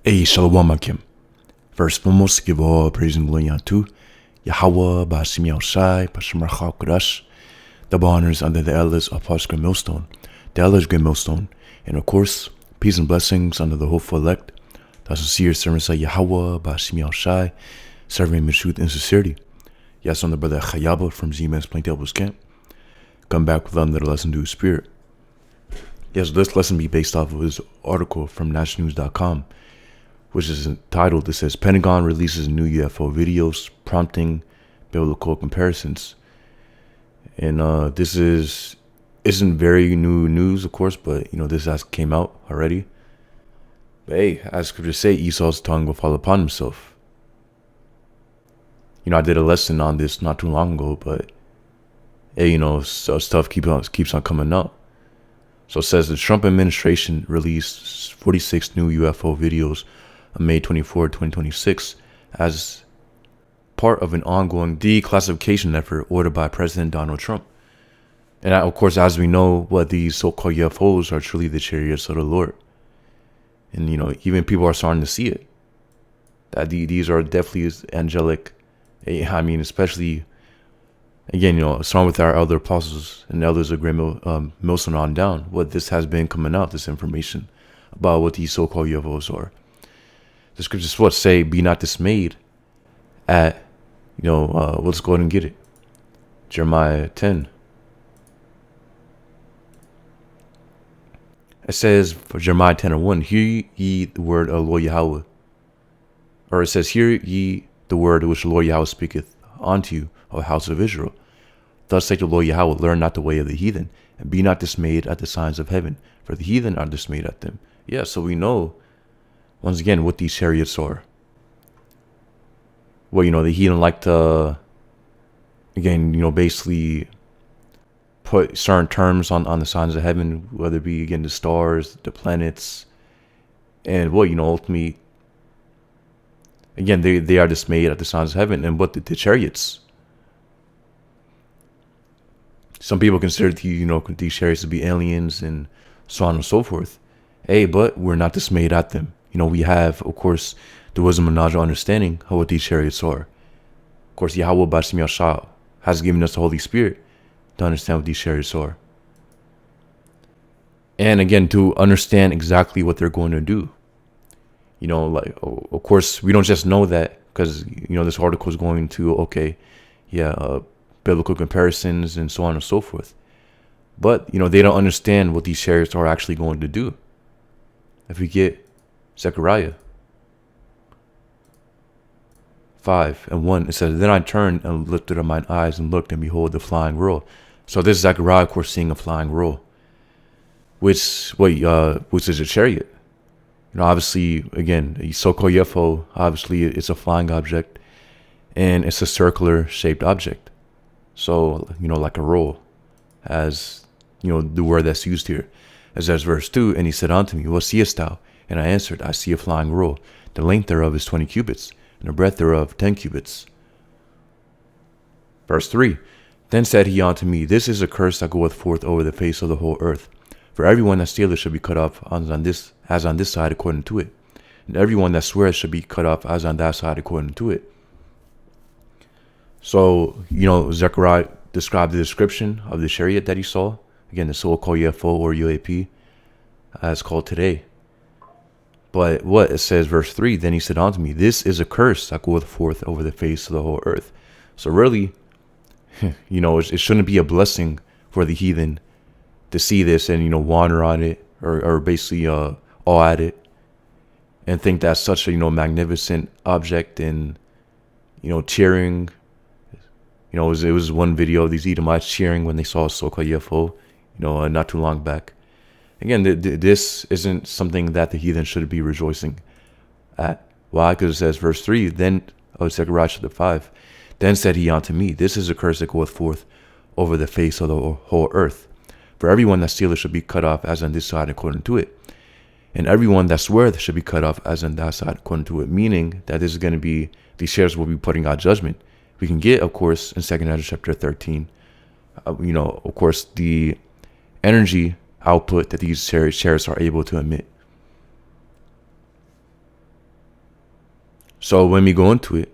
Hey, Shalom Akim. First and foremost, give all praise and glory unto Yahweh, Ba'asim Yahushai, Ba'Shem Rachal Kodash. Double honors under the elders of Park's Great Millstone, the elders Great Millstone, and of course, peace and blessings under the hopeful elect, the sincere servants of Yahweh, Ba'asim Yahushai, serving him in truth and sincerity. Yes, I'm the brother Chayaba from Z-Man's Plain Tables Camp. Come back with another lesson to his spirit. Yes, this lesson be based off of his article from nationalnews.com, which is entitled, it says, Pentagon releases new UFO videos prompting biblical comparisons. And this isn't very new news, of course, but, this has came out already. But hey, as scripture say, Esau's tongue will fall upon himself. I did a lesson on this not too long ago, but hey, so stuff keeps on coming up. So it says the Trump administration released 46 new UFO videos on May 24, 2026, as part of an ongoing declassification effort ordered by President Donald Trump. And of course, as we know, what these so-called UFOs are truly the chariots of the Lord. And, even people are starting to see it. That these are definitely angelic. I mean, especially, again, starting with our elder apostles and elders of Great Millstone on down, what this has been coming out, this information about what these so-called UFOs are. The scriptures what say, be not dismayed at, let's go ahead and get it. Jeremiah 10. It says, for Jeremiah 10:1, hear ye the word of Lord Yahweh. Or it says, hear ye the word which the Lord Yahweh speaketh unto you, O house of Israel. Thus saith the Lord Yahweh, learn not the way of the heathen, and be not dismayed at the signs of heaven, for the heathen are dismayed at them. Yeah, so we know, once again, what these chariots are. Well, the heathen like to, again, basically put certain terms on the signs of heaven, whether it be, again, the stars, the planets, and ultimately, again, they are dismayed at the signs of heaven. And what the chariots, some people consider these chariots to be aliens and so on and so forth. Hey, but we're not dismayed at them. We have, of course, the wisdom and knowledge and understanding of what these chariots are. Of course, Yahweh Ba'asim Yahushai has given us the Holy Spirit to understand what these chariots are. And again, to understand exactly what they're going to do. Of course, we don't just know that because, this article is going to, biblical comparisons and so on and so forth. But, they don't understand what these chariots are actually going to do. If we get Zechariah 5:1, it says, then I turned and lifted up mine eyes and looked, and behold, the flying roll. So this is Zechariah, of course, seeing a flying roll, which is a chariot. Obviously, again, a so-called UFO, obviously, it's a flying object, and it's a circular shaped object. So, like a roll, as, the word that's used here. As there's verse 2, and he said unto me, what seest thou? And I answered, I see a flying roll. The length thereof is 20 cubits, and the breadth thereof 10 cubits. Verse 3, then said he unto me, this is a curse that goeth forth over the face of the whole earth. For everyone that stealeth shall be cut off as on this side according to it. And everyone that sweareth shall be cut off as on that side according to it. So, Zechariah described the description of the chariot that he saw. Again, the so-called UFO or UAP, as called today. But what it says, verse 3, then he said unto me, this is a curse that goeth forth over the face of the whole earth. So really, it shouldn't be a blessing for the heathen to see this and, wander on it or basically awe at it and think that's such a, magnificent object and, cheering. It was one video of these Edomites cheering when they saw a so-called UFO, not too long back. Again, this isn't something that the heathen should be rejoicing at. Why? Because it says, verse 3, then, Zechariah chapter 5, then said he unto me, this is a curse that goeth forth over the face of the whole earth. For everyone that stealeth shall be cut off as on this side according to it. And everyone that sweareth shall be cut off as on that side according to it. Meaning that this is going to be, these chariots will be putting out judgment. We can get, of course, in 2 Ezra chapter 13, of course, the energy output that these chariots are able to emit. So when we go into it,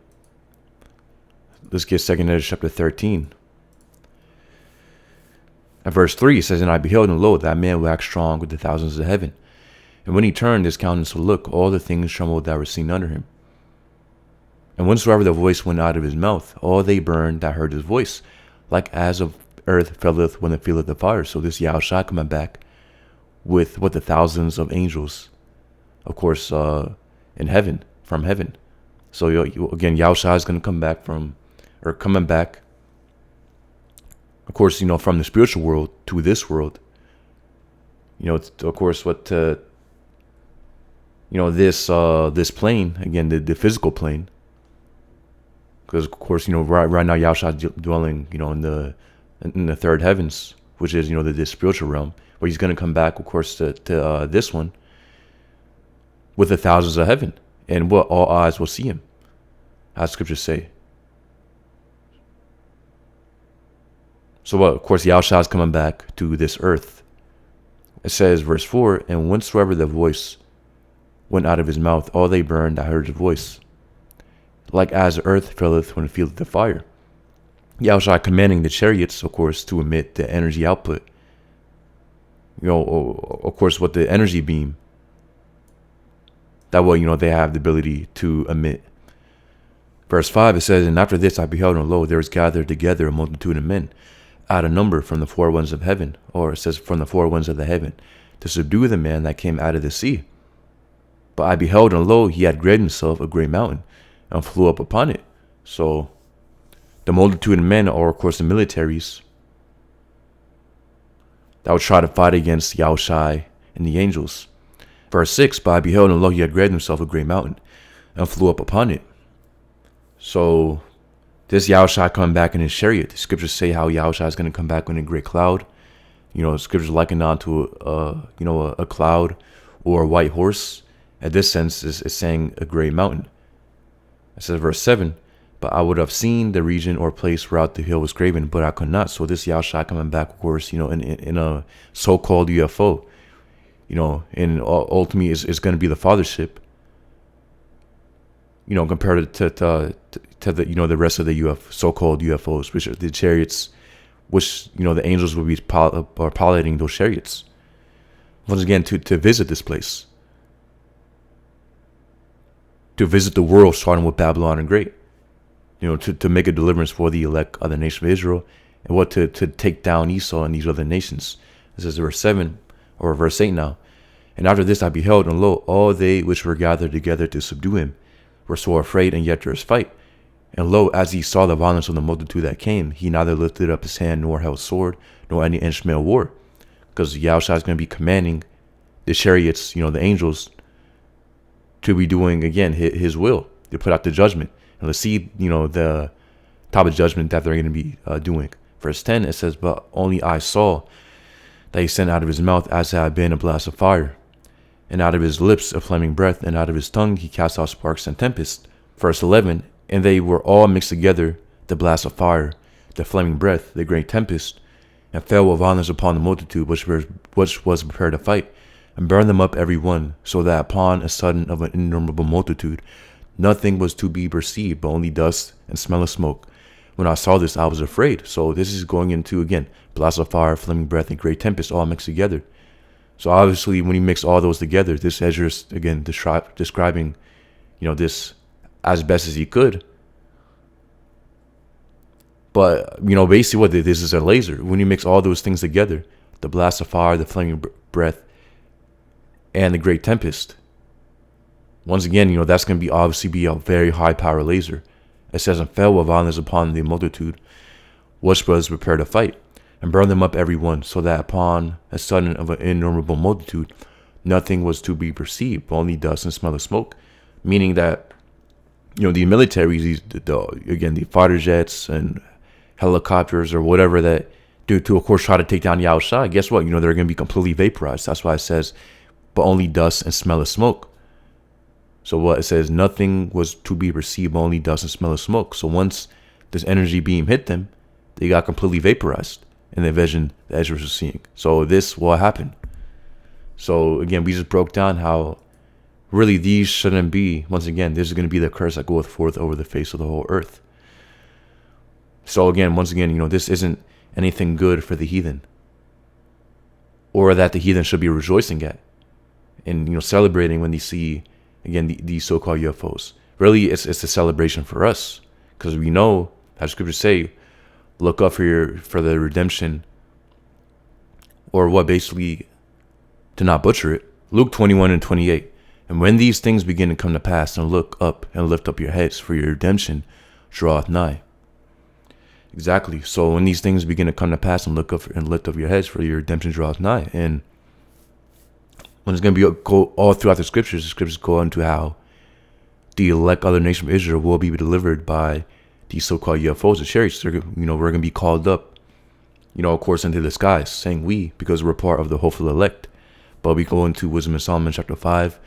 let's get 2 Ezra chapter 13. At verse 3, it says, And I beheld, and lo, that man waxed strong with the thousands of heaven. And when he turned his countenance to look, all the things trembled that were seen under him. And whensoever the voice went out of his mouth, all they burned that heard his voice, like as of earth felleth when it feeleth the fire. So this Yahushua coming back with what the thousands of angels, of course, in heaven, from heaven. So again, Yahushua is going to come back coming back, of course, from the spiritual world to this world. Of course, this plane, again, the physical plane. Because, of course, right now, Yahushua is dwelling, in the third heavens, which is, the spiritual realm, where he's going to come back, of course, to this one with the thousands of heaven, and what all eyes will see him, as scriptures say. So, of course, Yahushua is coming back to this earth. It says, verse 4, And whensoever the voice went out of his mouth, all they burned that heard his voice, like as earth filleth when it feeleth the fire. Yahushua commanding the chariots, of course, to emit the energy output. Of course, what the energy beam. That way, they have the ability to emit. Verse 5, it says, And after this I beheld, and lo, there was gathered together a multitude of men, out of number from the four winds of heaven, or it says from the four winds of the heaven, to subdue the man that came out of the sea. But I beheld, and lo, he had great himself a great mountain, and flew up upon it. So the multitude of men are, of course, the militaries that would try to fight against Yahushua and the angels. Verse 6, But I beheld, and lo, he had great himself a great mountain, and flew up upon it. So this Yahushua coming back in his chariot. The scriptures say how Yahushua is going to come back in a great cloud. Scriptures liken on to a cloud or a white horse. At this sense, is saying a great mountain. It says verse 7, But I would have seen the region or place whereout the hill was graven, but I could not. So this Yahushua coming back, of course, in a so-called UFO, and ultimately is going to be the fathership, compared to the the rest of the so-called UFOs, which are the chariots, which the angels will be piloting those chariots. Once again, to visit this place, to visit the world, starting with Babylon and Great, to make a deliverance for the elect of the nation of Israel, and to take down Esau and these other nations. This is verse 7 or verse 8 now. And after this I beheld, and lo, all they which were gathered together to subdue him were sore afraid, and yet durst fight. And lo, as he saw the violence of the multitude that came, he neither lifted up his hand, nor held sword, nor any instrument of war. Because Yahushua is going to be commanding the chariots, the angels, to be doing, again, his will, to put out the judgment. And let's see, the type of judgment that they're going to be doing. Verse 10, it says, But only I saw that he sent out of his mouth as it had been a blast of fire, and out of his lips a flaming breath, and out of his tongue he cast out sparks and tempest. Verse 11, And they were all mixed together, the blast of fire, the flaming breath, the great tempest, and fell with violence upon the multitude which was prepared to fight, and burned them up every one, so that upon a sudden of an innumerable multitude nothing was to be perceived, but only dust and smell of smoke. When I saw this, I was afraid. So this is going into, again, blast of fire, flaming breath, and great tempest all mixed together. So obviously, when you mix all those together, this Ezra is, again, describing, this as best as he could. But, basically what this is a laser. When you mix all those things together, the blast of fire, the flaming breath, and the great tempest, once again, that's going to obviously be a very high power laser. It says, And fell with violence upon the multitude which was prepared to fight, and burned them up every one, so that upon a sudden of an innumerable multitude nothing was to be perceived, but only dust and smell of smoke. Meaning that, the militaries, the fighter jets and helicopters or whatever that do to, of course, try to take down Yahushua, guess what? They're going to be completely vaporized. That's why it says, but only dust and smell of smoke. So what it says, nothing was to be perceived, but only dust and smell of smoke. So once this energy beam hit them, they got completely vaporized in the vision that Ezra was seeing. So this will happen. So again, we just broke down how really these shouldn't be. Once again, this is going to be the curse that goeth forth over the face of the whole earth. So again, once again, this isn't anything good for the heathen, or that the heathen should be rejoicing at and celebrating when they see, again, these so-called UFOs. Really, it's a celebration for us, because we know, as scriptures say, look up for the redemption, or what, basically, to not butcher it. Luke 21:28. And when these things begin to come to pass, and look up and lift up your heads, for your redemption draweth nigh. Exactly. So when these things begin to come to pass, and look up and lift up your heads, for your redemption draweth nigh. And when it's going to go all throughout the scriptures go into how the elect other nation of Israel will be delivered by these so-called UFOs, the chariots. We're going to be called up, of course, into the skies, saying we, because we're part of the hopeful elect. But we go into Wisdom of Solomon chapter 5,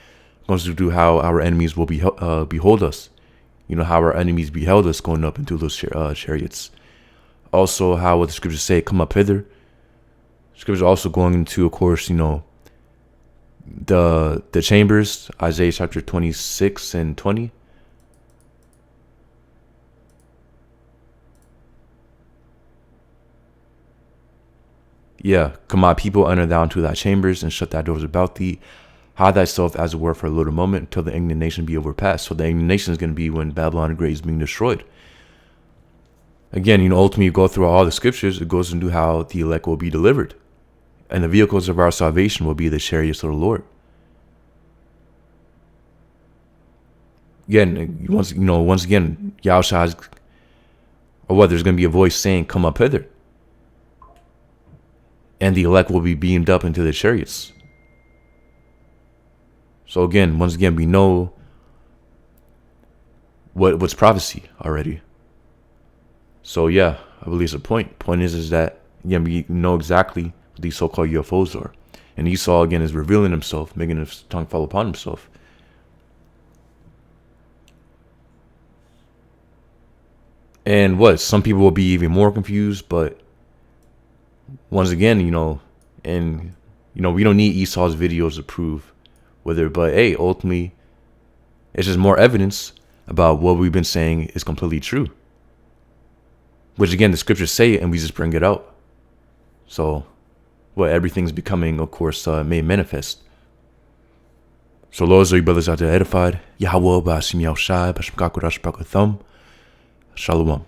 goes to do how our enemies will behold us. How our enemies beheld us going up into those chariots. Also, how what the scriptures say, come up hither. Scriptures also going into, of course, the chambers, Isaiah chapter 26 and 20. Yeah, come my people, enter thou into thy chambers, and shut thy doors about thee. Hide thyself as it were for a little moment, until the indignation be overpassed. So the indignation is going to be when Babylon the Great is being destroyed. Again, ultimately, you go through all the scriptures, it goes into how the elect will be delivered. And the vehicles of our salvation will be the chariots of the Lord. Again, once again, Yahushua, or what, there's going to be a voice saying, come up hither. And the elect will be beamed up into the chariots. So again, once again, we know what's prophecy already. So yeah, I believe it's a point. Point is that, again, we know exactly what these so-called UFOs are. And Esau, again, is revealing himself, making his tongue fall upon himself. And some people will be even more confused, but once again, and we don't need Esau's videos to prove whether, but hey, ultimately, it's just more evidence about what we've been saying is completely true. Which again, the scriptures say, and we just bring it out. So, everything's becoming, of course, made manifest. So, Lord, you brothers out there edified. Yahweh, Ba'ashim Yahushai, Ba'ashim Kakurash Ba'akatham. Shalom.